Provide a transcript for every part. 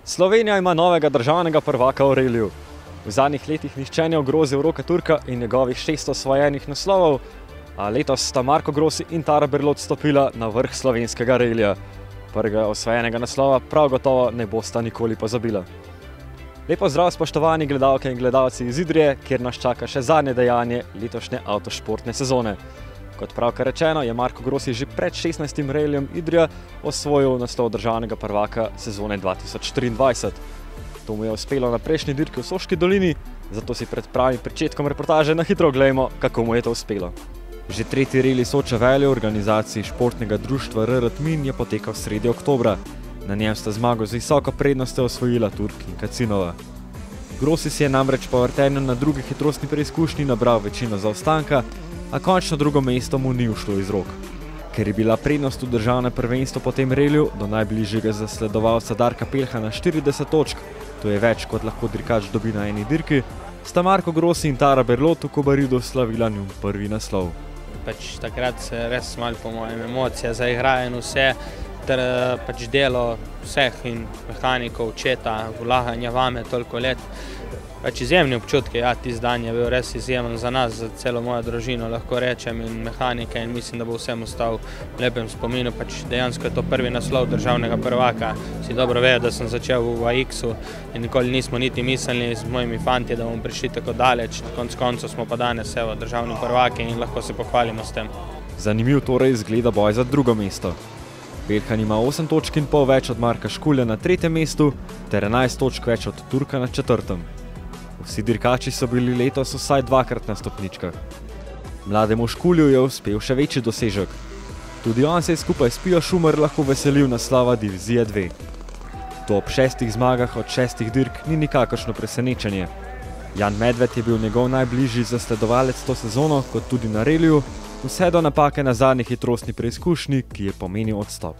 Slovenija ima novega državnega prvaka v reliju. V zadnjih letih nihče ni ogrozil Roka Turka in njegovih 600 osvojenih naslovov, a letos sta Marko Grossi in Tara Berlot stopila na vrh slovenskega relija. Prvega osvojenega naslova prav gotovo ne bosta nikoli pozabila. Lepo zdrav, spoštovani gledalke in gledalci iz Idrije, kjer nas čaka še zadnje dejanje letošnje avtošportne sezone. Kot pravkar rečeno, je Marko Grossi že pred 16. relijem Idrija osvojil naslov državnega prvaka sezone 2023. To mu je uspelo na prejšnji dirki v Soški dolini, zato si pred pravim pričetkom reportaže na hitro oglejmo, kako mu je to uspelo. Že tretji relij Soča Valley v organizaciji športnega društva RR Tmin je potekal sredi oktobra. Na njem sta zmago z visoko prednostjo osvojila Turk in Kacinova. Grossi si je namreč po vrtenju na drugi hitrostni preizkušnji nabral večino zaostanka, a končno drugo mesto mu ni ušlo iz rok. Ker je bila prednost v državnem prvenstvu po tem reliju do najbližjega zasledovalca Darka Peljhana 40 točk, to je več kot lahko dirkač dobi na eni dirki, sta Marko Grossi in Tara Berlot v Kobaridu slavila njun prvi naslov. Takrat se res malo po mojem emocije zaigrajo in vse, ter delo vseh in mehanikov, očeta, vlaganja vame toliko let. Izjemni občutki, tisti dan je bil res izjemen za nas, za celo mojo družino, lahko rečem, in mehanike, in mislim, da bo vsem ostal v lepem spominu. Dejansko je to prvi naslov državnega prvaka. Vsi dobro vejo, da sem začel v AX-u in nikoli nismo niti mislili z mojimi fanti, da bomo prišli tako daleč. Konec koncev smo pa danes državni prvaki in lahko se pohvalimo s tem. Zanimiv torej izgleda boj za drugo mesto. Peljhan ima 8 točk in pol več od Marka Škulja na tretjem mestu ter 11 točk več od Turka na četrtem. Vsi dirkači so bili letos vsaj dvakrat na stopničkah. Mlademu Škulju je uspel še večji dosežek. Tudi on se je skupaj s Pijo Schumer lahko veselil naslova divizije 2. To ob 6 zmagah od 6 dirk ni nikakršno presenečenje. Jan Medved je bil njegov najbližji zasledovalec to sezono, kot tudi na reliju, vse do napake na zadnji hitrostni preizkušnji, ki je pomenil odstop.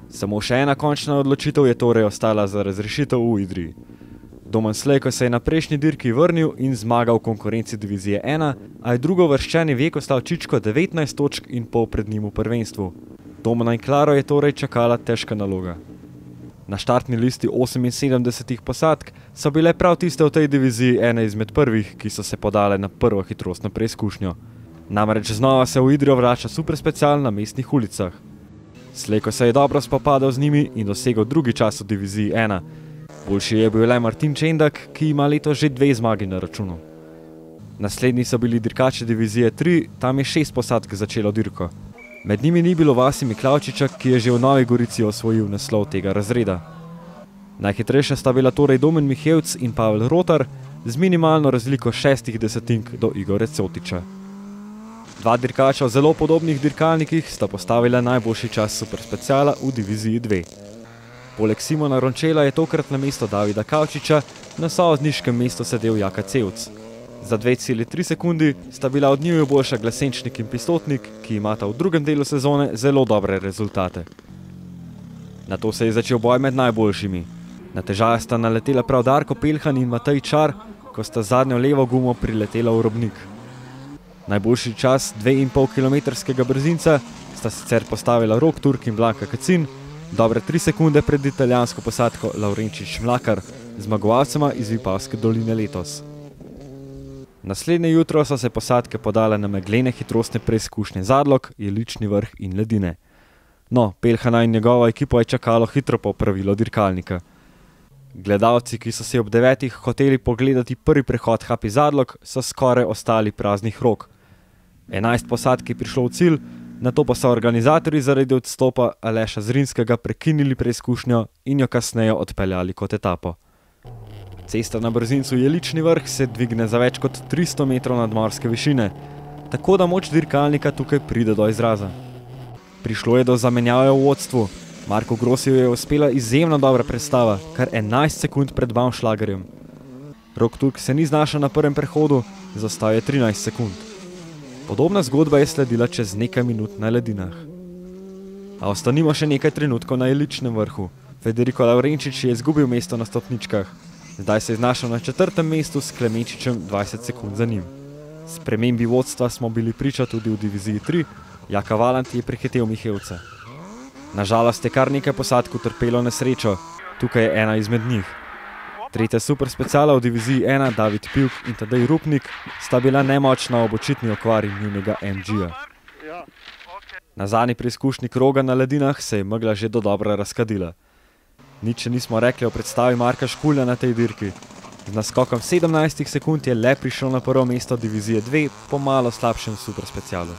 Samo še ena končna odločitev je torej ostala za razrešitev v Idriji. Domen Slejko se je na prejšnji dirki vrnil in zmagal v konkurenci divizije 1, a je drugovrščeni Vjekoslav Čičko 19 točk in pol pred njim v prvenstvu. Domena in Klaro je torej čakala težka naloga. Na štartni listi 78 posadk so bile prav tiste v tej diviziji ene izmed prvih, ki so se podale na prvo hitrostno preizkušnjo. Namreč znova se v Idrijo vrača superspecial na mestnih ulicah. Slejko se je dobro spopadal z njimi in dosegel drugi čas v diviziji 1. Boljši je bil le Martin Čendak, ki ima letos že 2 zmagi na računu. Naslednji so bili dirkači divizije 3, tam je 6 posadk začelo dirko. Med njimi ni bilo Vasi Miklavčiča, ki je že v Novi Gorici osvojil naslov tega razreda. Najhitrejša sta bila torej Domen Mihevc in Pavel Rotar, z minimalno razliko 6 desetink do Igorja Cotiča. Dva dirkača v zelo podobnih dirkalnikih sta postavila najboljši čas superspeciala v diviziji 2. Poleg Simona Rončela je tokrat na mesto Davida Kavčiča na sovozniškem mestu sedel Jaka Cevc. Za 2,3 sekundi sta bila od njiju boljša Glasenčnik in Pistotnik, ki imata v drugem delu sezone zelo dobre rezultate. Nato se je začel boj med najboljšimi. Na težave sta naletela prav Darko Peljhan in Matej Čar, ko sta zadnjo levo gumo priletela v robnik. Najboljši čas 2,5 kilometrskega brzinca sta sicer postavila Rok Turk in Blanka Kacin, dobre 3 sekunde pred italijansko posadko Laurenčič Mlakar, zmagovalcema iz Vipavske doline letos. Naslednje jutro so se posadke podale na meglene hitrostne preizkušnje Zadlog, Jelični vrh in Ledine. No, Peljhana in njegovo ekipo je čakalo hitro popravilo dirkalnika. Gledalci, ki so se ob 9 hoteli pogledati prvi prehod Happy Zadlog, so skoraj ostali praznih rok. 11 posadk je prišlo v cilj, nato pa so organizatorji zaradi odstopa Aleša Zrinskega prekinili preizkušnjo in jo kasneje odpeljali kot etapo. Cesta na brzincu Jelični vrh se dvigne za več kot 300 metrov nadmorske višine, tako da moč dirkalnika tukaj pride do izraza. Prišlo je do zamenjave v vodstvu. Marko Grossiju je uspela izjemno dobra predstava, kar 11 sekund pred Baumschlagerjem. Rok Turk se ni znašel na prvem prehodu, zaostal je 13 sekund. Podobna zgodba je sledila čez nekaj minut na ledinah. A ostanimo še nekaj trenutkov na elitnem vrhu. Federico Laurenčič je izgubil mesto na stopničkah. Zdaj se je znašel na 4. mestu s Klemenčičem 20 sekund za njim. Spremembi vodstva smo bili priča tudi v diviziji 3, Jaka Valant je prehitel Mihevca. Nažalost je kar nekaj posadk utrpelo nesrečo, tukaj je ena izmed njih. Tretja superspeciala v diviziji 1, David Pivk in Tadej Rupnik, sta bila nemočna ob očitni okvari njunega MG-ja. Na zadnji preizkušnji kroga na ledinah se je megla že dodobra razkadila. Nič še nismo rekli o predstavi Marka Škulja na tej dirki. Z naskokom 17 sekund je le prišel na prvo mesto divizije 2 po malo slabšem superspecialu.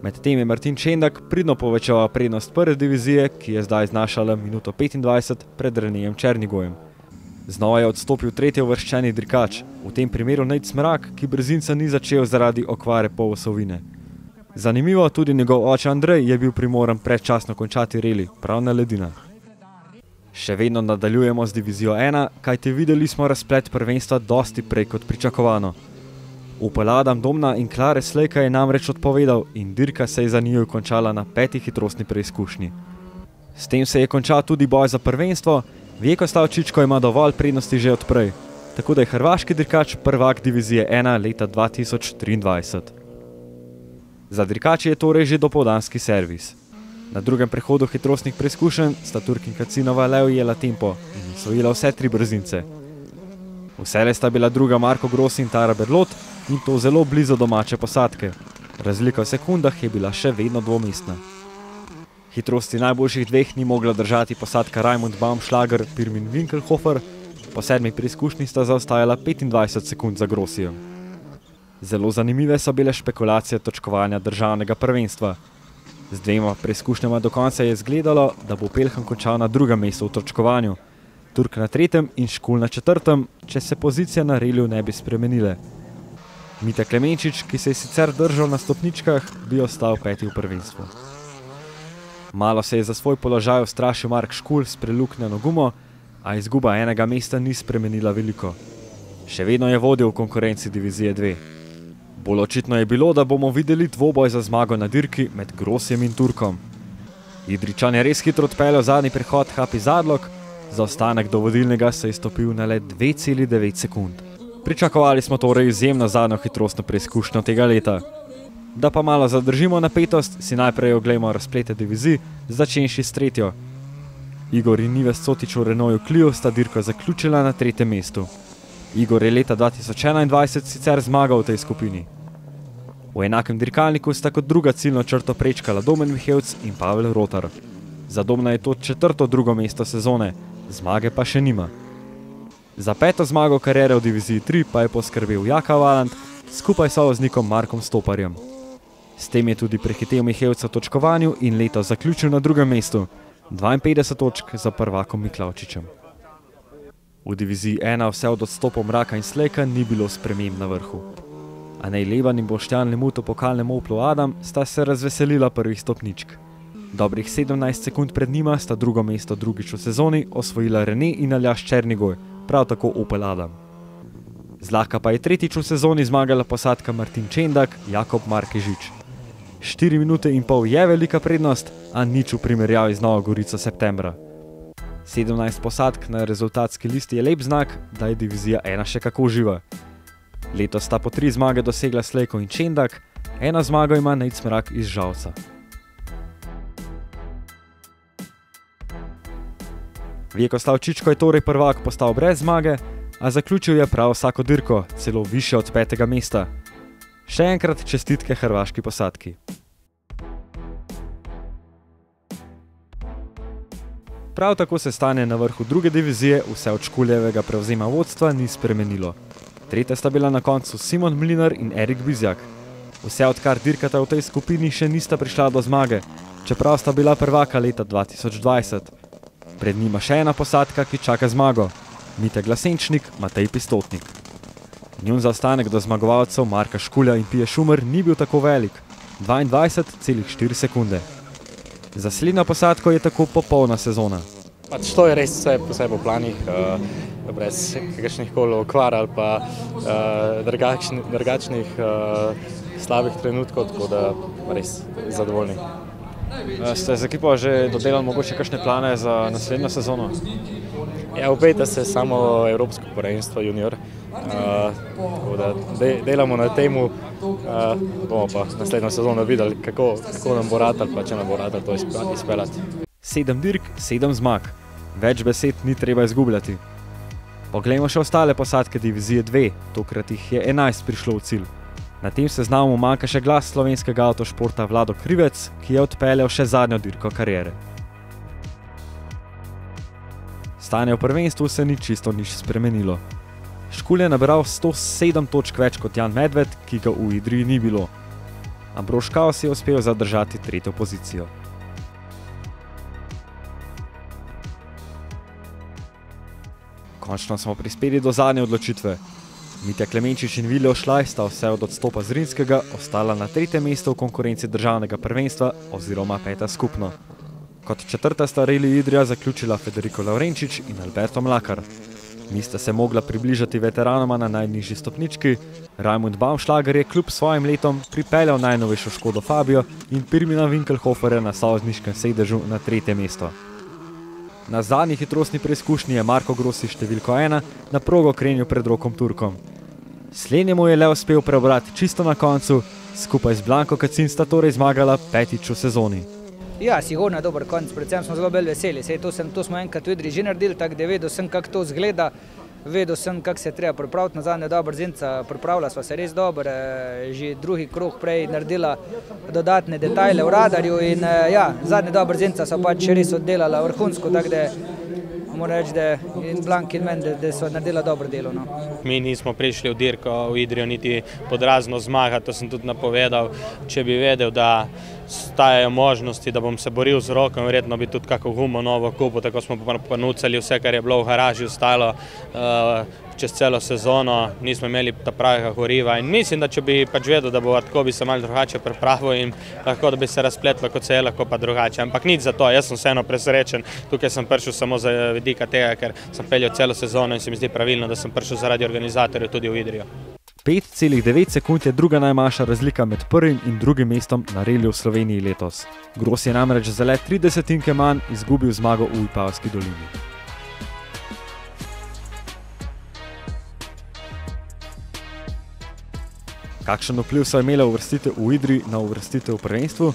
Medtem je Martin Čendak pridno povečeval prednost prve divizije, ki je zdaj znašala minuto 25 pred Renejem Černigojem. Znova je odstopil tretji uvrščeni dirkač, v tem primeru Nejc Mrak, ki brzinca ni začel zaradi okvare polosovine. Zanimivo, tudi njegov oče Andrej je bil primoran predčasno končati reli, prav na ledinah. Še vedno nadaljujemo z divizijo 1, kajti videli smo razplet prvenstva dosti prej kot pričakovano. Opel Adam Domna in Klare Slejka je namreč odpovedal in dirka se je za njiju končala na 5. hitrostni preizkušnji. S tem se je končal tudi boj za prvenstvo, Vjeko Stavčičko ima dovolj prednosti že odprej, tako da je hrvaški dirkač prvak divizije 1 leta 2023. Za dirkači je torej že dopoldanski servis. Na drugem prehodu hitrostnih preizkušenj sta Turkinka Cinova le ujela tempo in osvojila vse 3 brzince. Vselej sta bila druga Marko Grossi in Tara Berlot in to zelo blizu domače posadke. Razlika v sekundah je bila še vedno dvomestna. Hitrosti najboljših dveh ni mogla držati posadka Raimund Baumschlager Pirmin Winkelhofer, po 7. preizkušnji sta zaostajala 25 sekund za Grossijem. Zelo zanimive so bile špekulacije točkovanja državnega prvenstva. Z 2 preizkušnjama do konca je izgledalo, da bo Pelhan končal na 2. mestu v točkovanju, Turk na 3. in Škul na 4., če se pozicija na reliju ne bi spremenile. Mita Klemenčič, ki se je sicer držal na stopničkah, bi ostal 5. v prvenstvu. Malo se je za svoj položaj ustrašil Mark Škul s preluknjeno gumo, a izguba enega mesta ni spremenila veliko. Še vedno je vodil v konkurenci divizije 2. Bolj očitno je bilo, da bomo videli dvoboj za zmago na dirki med Grossijem in Turkom. Idrijčan je res hitro odpeljal zadnji prehod Happy Zadlog, zaostanek do vodilnega se je stopil na le 2,9 sekund. Pričakovali smo torej izjemno zadnjo hitrostno preizkušnjo tega leta. Da pa malo zadržimo napetost, si najprej oglejmo razplete divizij, začenši s 3. Igor in Nives Cotič v Renaultu Clio sta dirko zaključila na 3. mestu. Igor je leta 2021 sicer zmagal v tej skupini. V enakem dirkalniku sta kot druga ciljno črto prečkala Domen Mihevc in Pavel Rotar. Za Domna je to 4. drugo mesto sezone, zmage pa še nima. Za 5. zmago kariere v diviziji 3 pa je poskrbel Jaka Valant skupaj s sovoznikom Markom Stoparjem. S tem je tudi prehitel Mihevca v točkovanju in leto zaključil na 2. mestu, 52 točk za prvakom Miklavčičem. V diviziji 1 vse od odstopov Mraka in Slejka ni bilo sprememb na vrhu. Anej Leban in Boštjan Lemut v pokalnem Oplu Adam sta se razveselila prvih stopničk. Dobrih 17 sekund pred njima sta 2. mesto drugič v sezoni osvojila Rene in Aljaž Černigoj, prav tako Opel Adam. Zlahka pa je tretjič v sezoni zmagala posadka Martin Čendak, Jakob Markežič. 4 minute in pol je velika prednost, a nič v primerjavi z Novo Gorico septembra. 17 posadk na rezultatski listi je lep znak, da je divizija 1 še kako živa. Letos sta po 3 zmage dosegla Slejko in Čendak, 1 zmago ima Nejc Mrak iz Žalca. Vjeko Stavčičko je torej prvak postal brez zmage, a zaključil je prav vsako dirko, celo više od 5. mesta. Še enkrat čestitke hrvaški posadki. Prav tako se stanje na vrhu 2. divizije vse od Škuljevega prevzema vodstva ni spremenilo. 3. sta bila na koncu Simon Mlinar in Erik Bizjak. Vse odkar dirkata v tej skupini še nista prišla do zmage, čeprav sta bila prvaka leta 2020. Pred njima še ena posadka, ki čaka zmago. Mite Glasenčnik, Matej Pistotnik. Njun zaostanek do zmagovalcev Marka Škulja in Pije Šumer ni bil tako velik, 22,4 sekunde. Za slednjo posadko je tako popolna sezona. To je res vse po planih. brez kakšnih koli okvar ali pa drugačnih slabih trenutkov, tako da res zadovoljni. Ste z ekipo že dodelali mogoče kakšne plane za naslednjo sezono? Ja, obeta se samo Evropsko prvenstvo junior, tako da delamo na temu, bomo pa naslednjo sezono videli, kako nam bo ratalo, pa če nam bo ratalo to izpeljati. 7 dirk, 7 zmag. Več besed ni treba izgubljati. Poglejmo še ostale posadke divizije 2, tokrat jih je 11 prišlo v cilj. Na tem seznamu manjka še glas slovenskega avtošporta Vlado Krivec, ki je odpeljal še zadnjo dirko kariere. Stanje v prvenstvu se ni čisto nič spremenilo. Škulj je nabral 107 točk več kot Jan Medved, ki ga v Idriji ni bilo. Ambrož Kaos je uspel zadržati 3. pozicijo. Končno smo prispeli do zadnje odločitve. Mitja Klemenčič in Viljo Šlaj sta vse od odstopa Zrinskega ostala na 3. mesto v konkurenci državnega prvenstva oziroma 5. skupno. Kot 4. sta Reli Idrija zaključila Federico Laurenčič in Alberto Mlakar. Nista se mogla približati veteranoma na najnižji stopnički, Raimund Baumschlager je kljub svojim letom pripeljal najnovejšo Škodo Fabio in Pirmina Winkelhoferja na savezniškem sedežu na 3. mesto. Na zadnji hitrostni preizkušnji je Marko Grossi številko 1 na progo krenil pred Rokom Turkom. Slednjemu je le uspel preobrati čisto na koncu, skupaj z Blanko Kacin sta torej zmagala 5. v sezoni. Ja, sigurno je dober konc, predvsem smo zelo bolj veseli. To smo enkrat v Idriji že naredili, tako da vedel sem, kako to izgleda. Vedel sem, kako se treba pripraviti na zadnje dobro Zinca. Pripravila sva se res dobro, že drugi krog prej naredila dodatne detajle v radarju in ja, zadnje dobro Zinca so pač res oddelala vrhunsko, tako da moram reči, da in Blank in meni, da so naredila dobro delo. No. Mi nismo prišli v dirko v Idrijo niti pod razno zmaga, to sem tudi napovedal. Če bi vedel, da stajajo možnosti, da bom se boril z Rokom, verjetno bi tudi kako gumo novo kupil, tako smo ponucali vse, kar je bilo v garaži ostalo čez celo sezono, nismo imeli ta pravega goriva in mislim, da če bi pač vedel, da bo tako, bi se malo drugače pripravil in lahko, da bi se razpletlo, kot se je lahko pa drugače, ampak nič za to, jaz sem vseeno presrečen, tukaj sem prišel samo za vidika tega, ker sem peljal celo sezono in se mi zdi pravilno, da sem prišel zaradi organizatorjev tudi v Idrijo. 5,9 sekund je druga najmanjša razlika med prvim in drugim mestom na reliju v Sloveniji letos. Grossi je namreč za le 30 manj izgubil zmago v Vipavski dolini. Kakšen vpliv so imele uvrstitev v Idriji na uvrstitev v prvenstvu?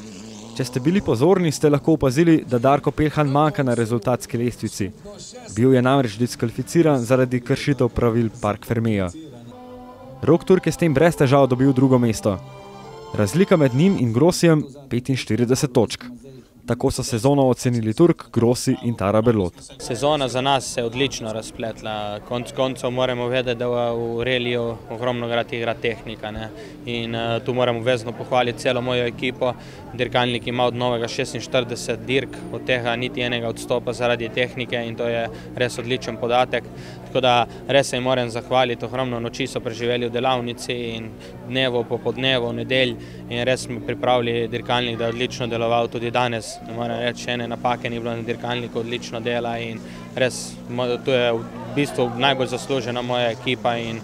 Če ste bili pozorni, ste lahko opazili, da Darko Peljhan manjka na rezultatski lestvici. Bil je namreč diskvalificiran zaradi kršitev pravil Park Fermeja. Rok Turk je s tem brez težav dobil drugo mesto. Razlika med njim in Grossijem 45 točk. Tako so sezono ocenili Turk, Grossi in Tara Berlot. Sezona za nas se je odlično razpletla. Konec koncev moramo vedeti, da v reliju ogromno krat igra tehnika. Ne? In tu moramo vezno pohvaliti celo mojo ekipo. Dirkalnik ima od novega 46 dirk, od tega niti enega odstopa zaradi tehnike in to je res odličen podatek. Tako da res se jim moram zahvaliti, ogromno noči so preživeli v delavnici in dnevo po podnevu, nedelj in res smo pripravili dirkalnik, da je odlično deloval tudi danes. Ne moram reči, ene napake ni bilo na dirkalniku, odlično dela in res, to je v bistvu najbolj zaslužena moja ekipa in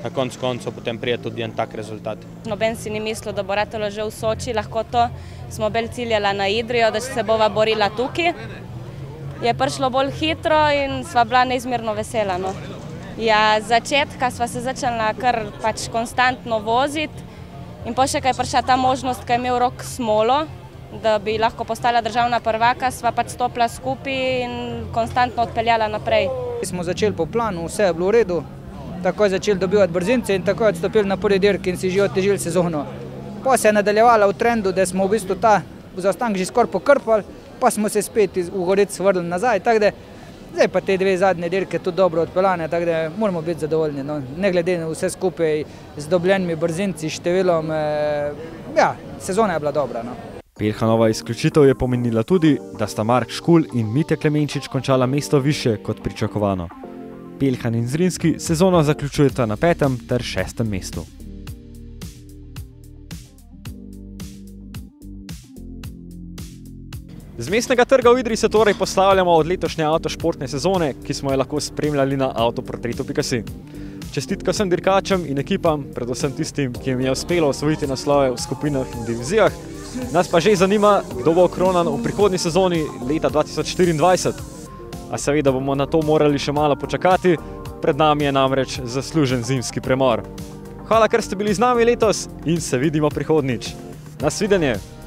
na koncu koncev potem prije tudi en tak rezultat. Noben si ni mislil, da bo ratalo že v Soči, lahko to smo bolj ciljala na Idrijo, da se bova borila tukaj. Je prišlo bolj hitro in sva bila neizmerno vesela. No. Ja, začetka sva se začela kar pač konstantno voziti in pa še kaj je prišla ta možnost, kaj je imel Rok smolo, da bi lahko postala državna prvaka, sva pač stopila skupaj in konstantno odpeljala naprej. Smo začeli po planu, vse je bilo v redu, tako je začeli dobivati brzince in tako je odstopili na prvi dirk in si že otežili sezono. Pa se je nadaljevala v trendu, da smo v bistvu ta zaostanek že skoraj pokrpali, pa smo se spet v Gorec vrnili nazaj, tako da zdaj pa te dve zadnje dirke tudi dobro odpeljane, tako da moramo biti zadovoljni. No. Ne glede na vse skupaj z dobljenimi brzinci, številom, ja, sezona je bila dobra. No. Peljhanova izključitev je pomenila tudi, da sta Mark Škulj in Mitja Klemenčič končala mesto više kot pričakovano. Peljhan in Zrinski sezono zaključujeta na 5. ter 6. mestu. Z mestnega trga v Idriji se torej poslavljamo od letošnje avtošportne sezone, ki smo jo lahko spremljali na autoportretu.si. Čestitke vsem dirkačem in ekipam, predvsem tistim, ki jim je uspelo osvojiti naslove v skupinah in divizijah. Nas pa že zanima, kdo bo okronan v prihodnji sezoni leta 2024. A seveda bomo na to morali še malo počakati, pred nami je namreč zaslužen zimski premor. Hvala, ker ste bili z nami letos in se vidimo prihodnjič. Nasvidenje!